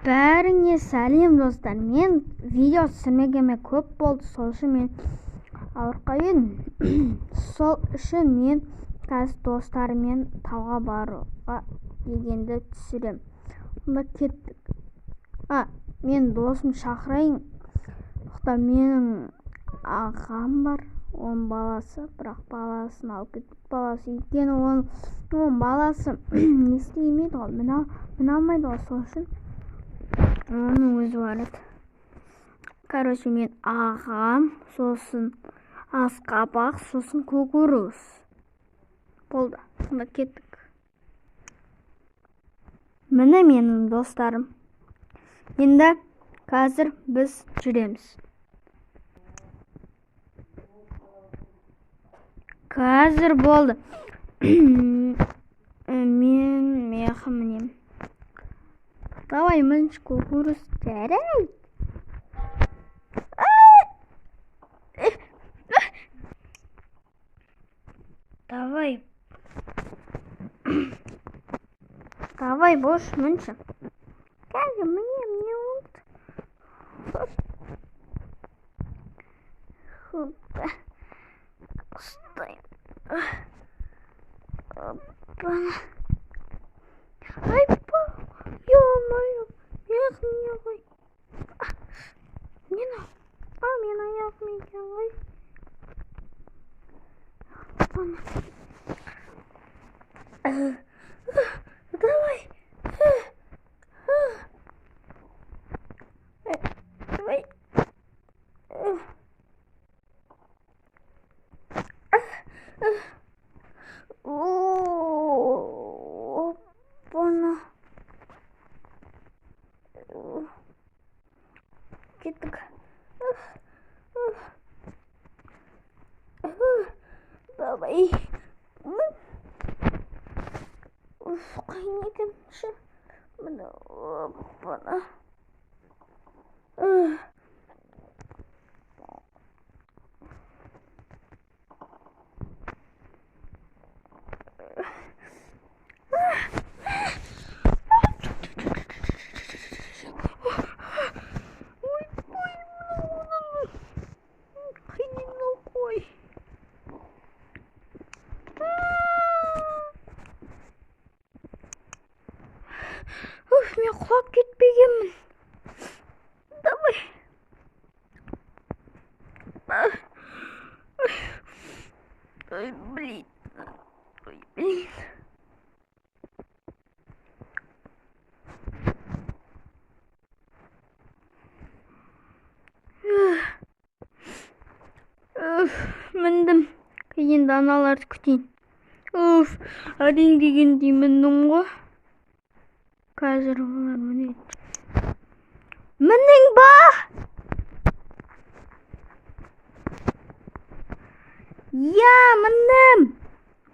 Бәріңе сәлем достар. Мен видео түсірмегеме көп болды, сол үшін мен ауырып едім. Сол үшін мен қазір достарыммен тауға баруға дегенді түсірем. Онда кеттік. Мен досым шақырайын. Менің ағам бар, оның баласы, бірақ баласын алып кетіп, баласы екен, оның баласы не істемейді ғой, міне алмайды ғой, сол үшін оның өзі барады. Короче, мен ағам, сосын асқабақ, сосын көкөніс. Болды, онда кеттік. Міне менің достарым. Енді қазір біз жүреміз. Қазір болды. Мен меха мінем. Давай, мінш көкөніс жарай. Давай, бош, мінші. Қазір мінем, не болды? Хоппа. Стой. Опа. Ай, ё-моё, яғын ғой. Мен аяғым екен ғой. Давай. Давай. Опа-на. Кеттік. Давай. Қайын екенші. Міне, опа-на. Мен құлап кетпегенмін. Давай. Ой, блин. Міндім. Кейін даналарды күтейін. Әрең дегендей міндім ғой. Қазір олар мінеді. Міндің ба? Я, міндім.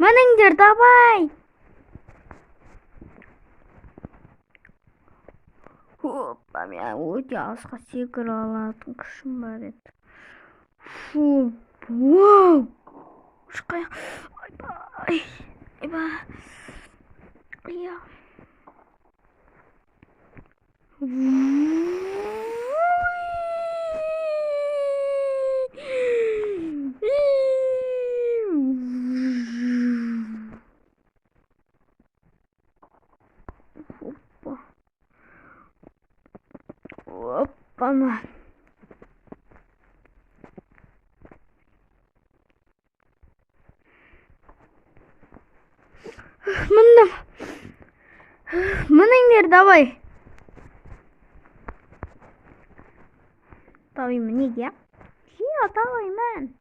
Мініңдер, давай. Опа, мен өте алысқа секіре алатын күшім бар еді. Вау. Шықай. Айбай. Я. Опа-на. Міндім. Мініңдер, давай. Давай, мінеге. Давай, мен.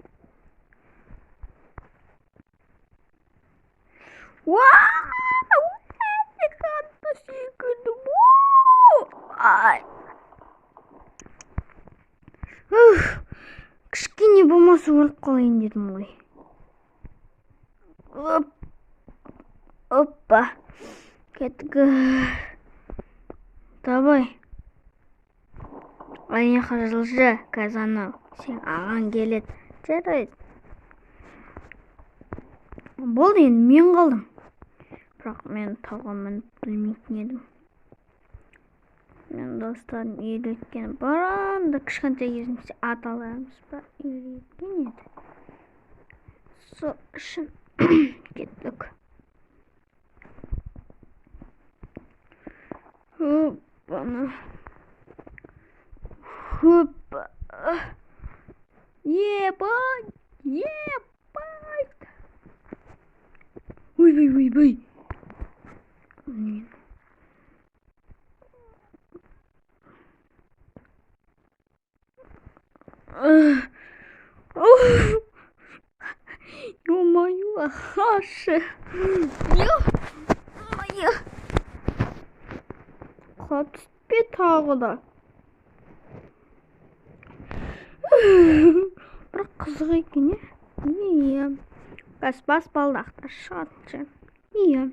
Вау! Қатты секілді. Ай. Кішкене болмасы өліп қалайын дедім ғой. Опа. Кеттік. Давай. Аяқ жылжы, қазаны. Сен аған келеді. Жарайды. Болды, енді мен қалдым. Бірақ мен тауға мініп білмейтін едім. Мен достарым үйреткен баранда кішкентай кезімізде аталарымыз бар үйреткен еді. Сол үшін кеттік. Хоппана. Хоппа. Ебать! Ебать! Ой. Ё-моё, Хаша! Ё-моё! Қатыспе тағы да. Бірақ қызық екен, иә. Бас балдақтар шығады. Иә.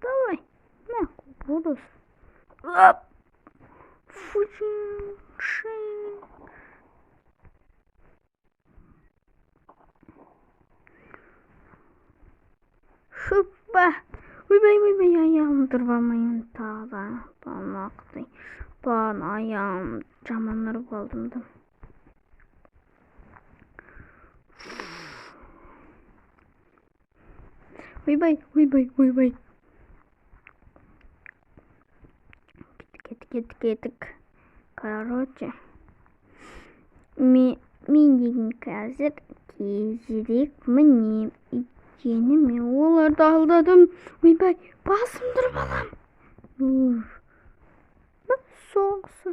Давай. На, кукурuz. Оп! Фучин. Хоппа. Ойбай, аяғым тұрып алмаймын тағы да. Балмақтай. Баған аяғым жаман ұрып алдым да. Ойбай. Кеттік. Короче. Мен деген қазір кезірек мінем. Өйткені мен оларды алдадым. Ойбай, басым тұрып алам. Соғысы.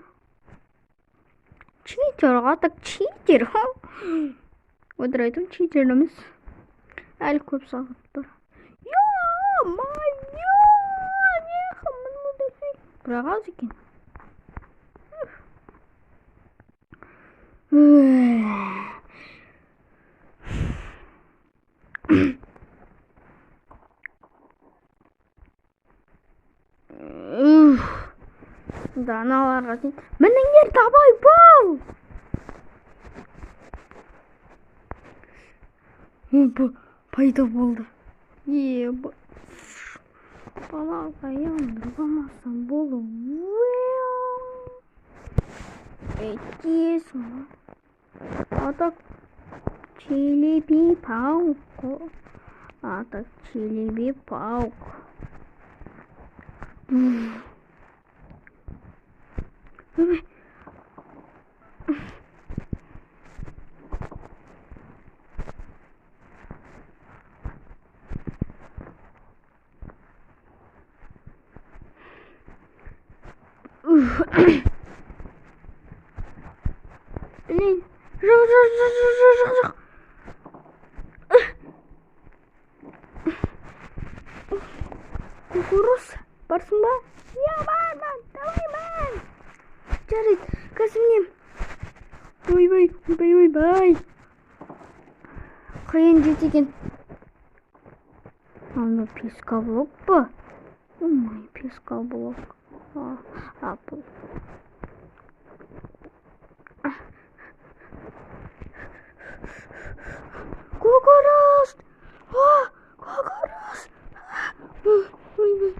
Читер, атақ читер. Өтірайтым, читеріміз. Әлі көп сағат бар. Ё-моё! Нехамын мұдасы. Бірақ аз екен. Даналарға дейін. Мініңдер табай бол! Пайда болды. Еба. Балаға яндырғамасан болды. Әйтесің. Атақ челеби пауқ. Блин, жоқ. Кукурuz, барсың ба? Я бармын, даваймын. Жарайды, қазір Ойбай. Қиын жетеген. Аны пескоблок па? Ой, пескоблок. Апыл. Кукурuz! Кукурuz! Ойбай.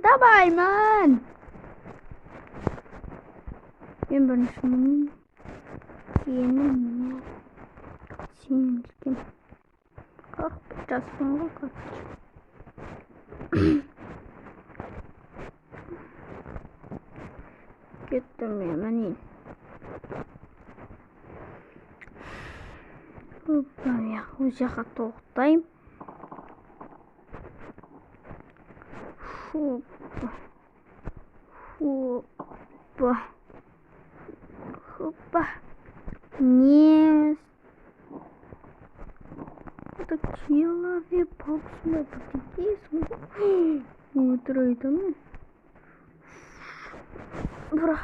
Даваймын. Мен бірінші мұның сенің кем. 45 жаспын ғой, короче. Кеттім мен, мәнен. Өз жаққа тоқтайым. Хоппа. Нет. Это человек-паук с мной потекись. Утро это мы. Бра.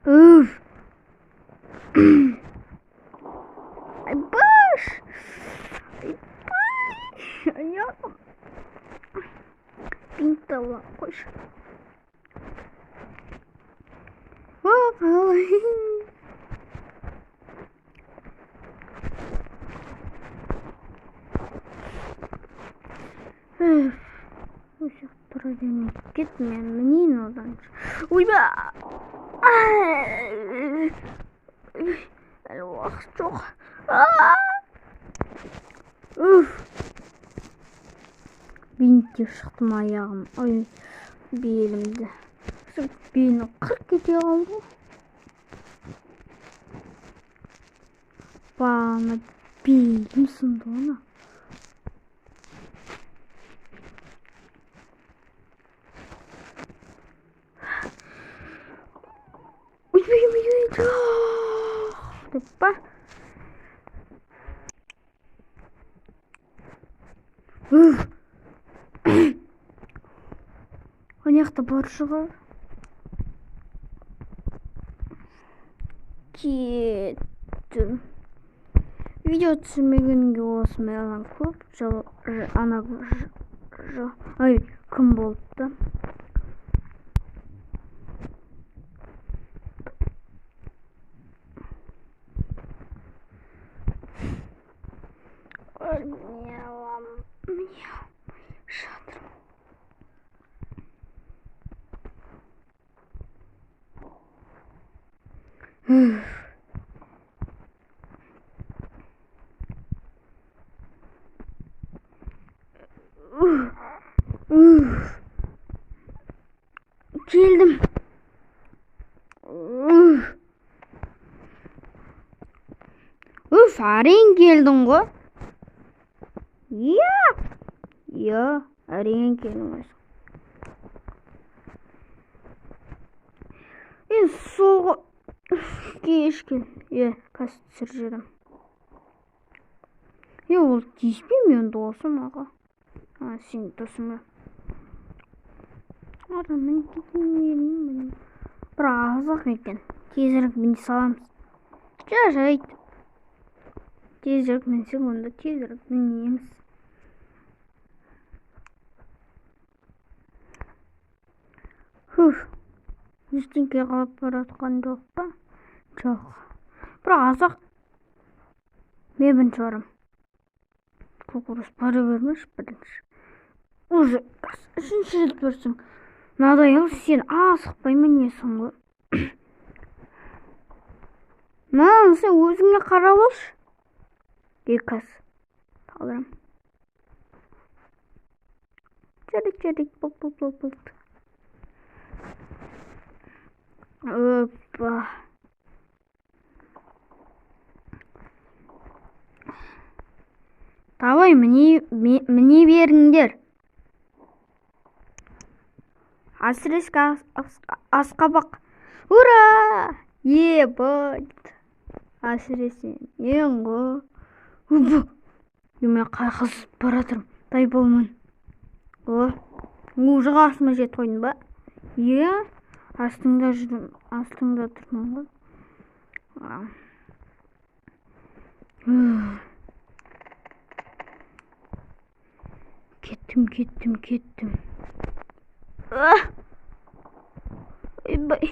Уф. Ай, баш! Ай, баш! Аяқым. бинтті ала қойшы. Оп, алай. Осы тұра бермей кет, мен мінейін одан. Ойба! Әлі уақыт жоқ. Бинтте шықтым аяғым. Ой, белімді. Белім қырық кете қалды. Бана белім сынды оны. Деппа. Аяқта бар шығар. Кеттім. Видео түсірмегенге осымен көп жыл күн болыпты. Келдім. Әрең келдің ғой. Әрең келдің ғой. Солға кеш кел. Кәсіп түсір жерім. Ол тиіспей мен досым аға. Сен досым ба. Мен кетейін берейін. Бір азық екен. Тезірек міне саламыз. Жарайды. Тезірек мінсек, онда тезірек мінеміз. Ештеңке қалып баратқан жоқ па? Жоқ. Бірақ азық. Мен бірінші барам. Көкөріс бара бермеш бірінші. Уже үшінші рет көрсің. Мынадай ел сен асықпай мінесің ғой. Мынаны сен өзіңе қарап алшы. Кәс. Талдырам. Жарик. Бұл. Опа. Давай, міне беріңдер. Әсіресе асқабақ. Ура! Ебать. Әсіресе ең ғой. Мен қайқыз баратырым. Дай болмын. Уже қасыма жет қойдың ба? Астыңда тұрмын ғой. Кеттім. Ойбай.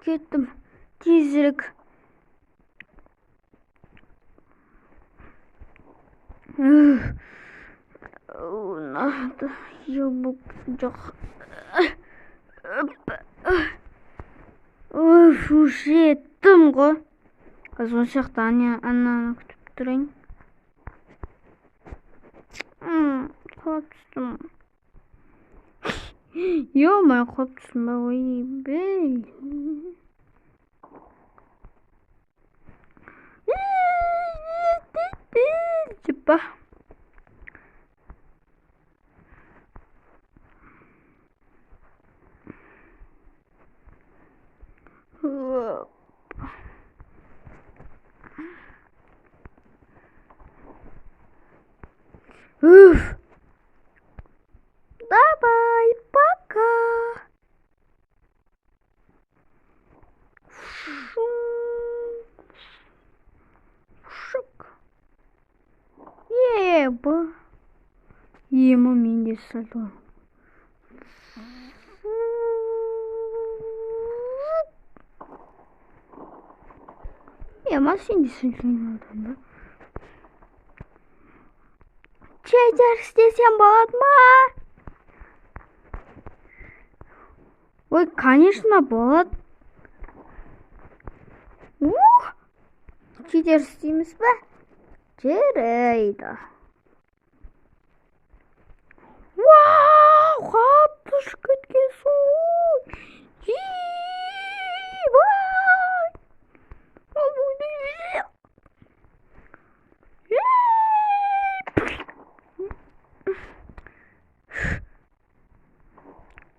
Кеттім. Тезірек. Надо ебок жоқ. Жеттім ғой. Қазір жақта ананы күтіп тұрайын. Қалап түстім. Мен қалап түстім ба? Ойбай. Жіппа. Давай, пока. Шу. ба. Ема мен де сальто. Ема сен де сальто ойнадың ба? Чедер істесем болады ма? Ой, конечно, болады. Чедер істейміз ба? Жарайды. Вау, қатты ұшып кеткен сол.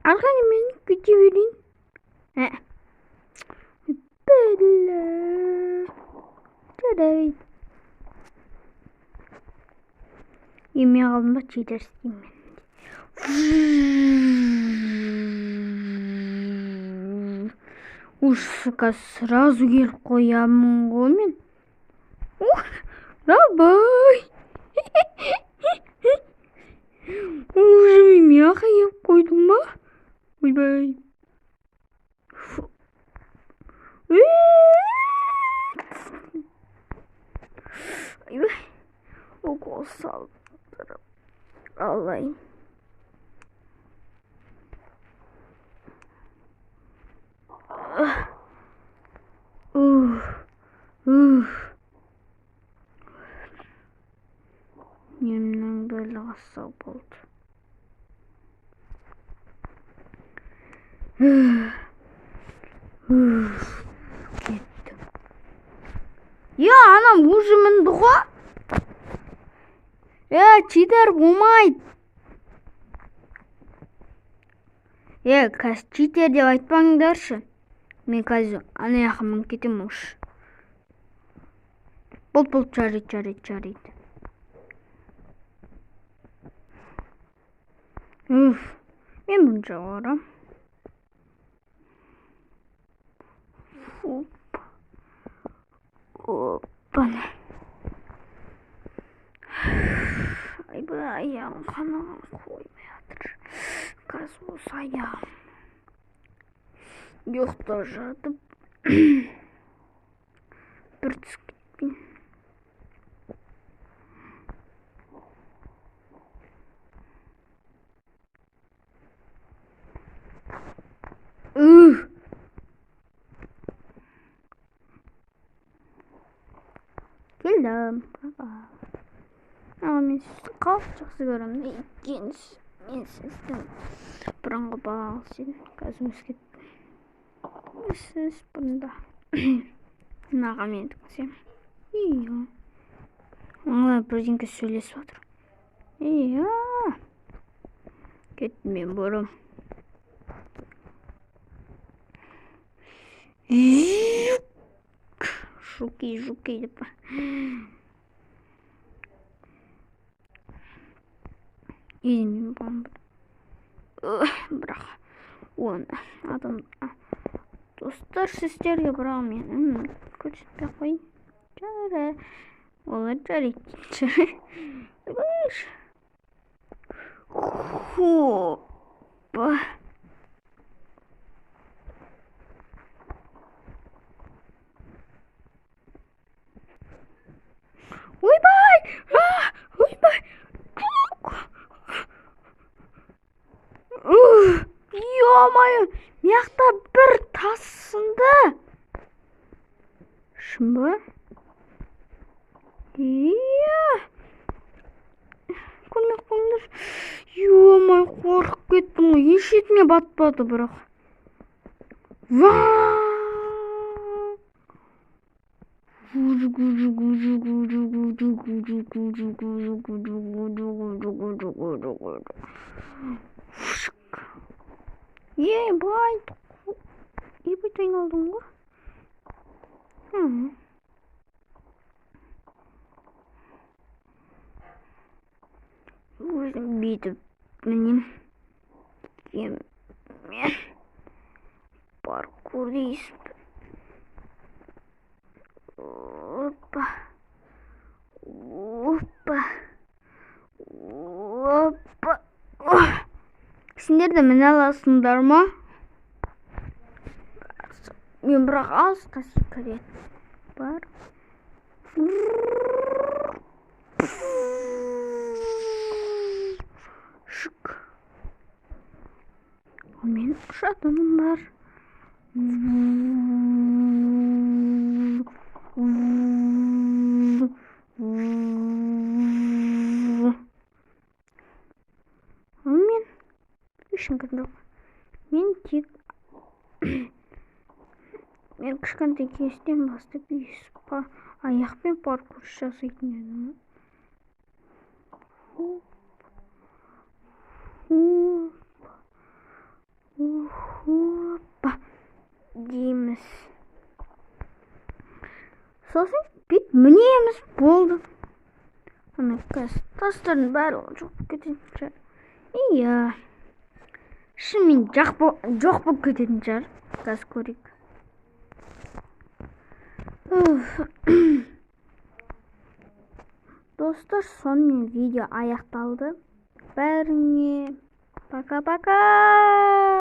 Арқаны мен күте берейін. Бәлі. Жарайды. Емей қалдым ба, чедер істеймін мен. Уж, сука, сразу келіп қоямын ғой мен. Давай. Уже мен мияқа еп қойдым ба? Ойбай. Ойбай. Укол салдырып алайын. Емнің бөлі қасау болды. Кетті. Анам уже мінді ғой. Читер болмайды. Қазір читер деп айтпаңдаршы. Мен қазір ана яққа мініп кетемін уж. Бол, жарайды. Мен бұнша барам. Оппана. Айбай, аяғым қанаған қоймай жатыр. Қазір осы аяғым ұйықтап жатып бір түсіп кетпейін. Келдім. Мен сізді қалып жақсы көремін. Мен сіздің бұрынғы балаңыз едім. Қазір өзгерттім. Сіз бұнда. Наға мен тіңсем. Оңлай бірдеңке сөйлесіп отыр. Кеттім мен бұрым. Жуки деп па. Мен бам. Бірақ оны адам достар сіздерге бірақ мен көрсетпей қойын. Жары. Олар жарайды. Хоппа. Ойбай! Ё-моё, мияқта бір тас сынды. Шын ба? Көрмек қойыңдар. Ё-моё, қорқып кеттім ғой. Еш етіме батпады бірақ. Бай. Ебай айналдым ғой. Өзім бүйтіп мінем. Мен паркур дейсіп. Оппа. жерде міне аласыңдар ма? Мен бірақ алысқа секірет бар. Шық. Мен ұшатыным бар. Мен ешкім жоқ. Мен тек мен кішкентай кезден бастап аяқпен паркур жасайтын едім. Хоппа дейміз. Сосын бүйтіп мінеміз, болды. Ана қазір тастардың барлығы жоқ болып кететін шығар. Иә. Шынымен жоқ болып кететін шығар. Қазір көрейік. Достар, сонымен видео аяқталды. Бәріңе пока-пока.